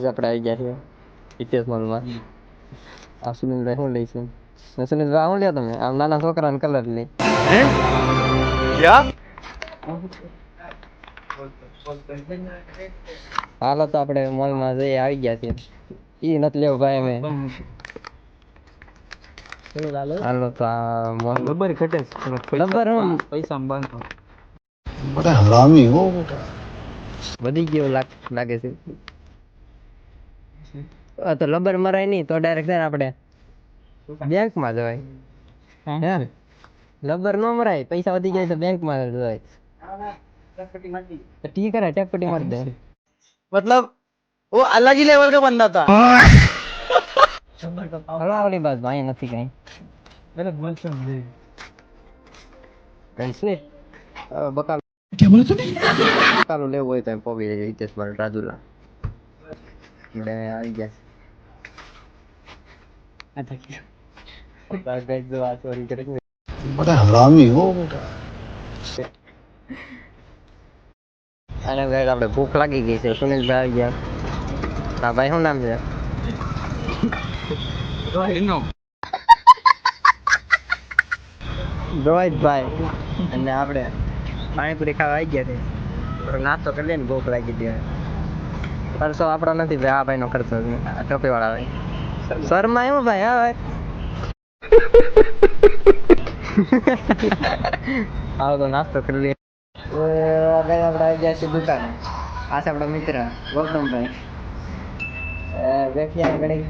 આપણે આવી ગયા છીએ ઇતિહાસ મોલમાં. આ સુનિલભાઈ શું લઈશું? સુનિલભાઈ શું લ્યો તમે? આમ નાના છોકરાને કલર લઈ. હાલો તો આપણે મોલમાં જઈ આવી ગયા છીએ. ઈ નથી લેવું ભાઈ અમે. હાલો તો આ મોલ રબર ઘટે રબર હું પૈસા બાંધો બડા હરામી હો બેટા. વધી ગયો લાગે છે. તો લબર મરાય નહીં તો ડાયરેક્ટ છે ને આપણે બેંકમાં જવાય. હે લબર નો મરાય, પૈસા વધી જાય તો બેંકમાં જવાય. ઠીક है टैकपट्टी मार दे. मतलब वो अलग ही लेवल का बंदा था हला वाली बात भाई નથી કઈ. मेरे बोल से मुझे કઈ બકાલ क्या बोला तूने? બકાલો લેવો હોય તો પોવી ઇતિહાસ પર રાજુલા આપણે આવી ગયા. अच्छा क्या ગાઈસ જો આ ચોરી કરે છે. बड़ा हरामी हो बेटा. અને ગાઈસ આપણે ભૂખ લાગી ગઈ છે. સુનિલભાઈ આવી ગયા. હા ભાઈ શું નામ છે? नो રોહિતભાઈ. અને આપણે પાણીપુરી ખાવા આવી ગયા છે. નાસ્તો કરી લે ને ભૂખ લાગી હતી. ખર્ચો આપણો નથી ભાઈ, આ ભાઈનો ખર્ચો છે. આ ટોપીવાળા ભાઈ શર્મા એવું ભાઈ. હા ભાઈ આવો તો નાસ્તો કરી લઈએ. આપણે આવી ગયા છીએ દુકાને. આ છે આપણો મિત્ર ગૌતમભાઈ. વેફિયા ઘડી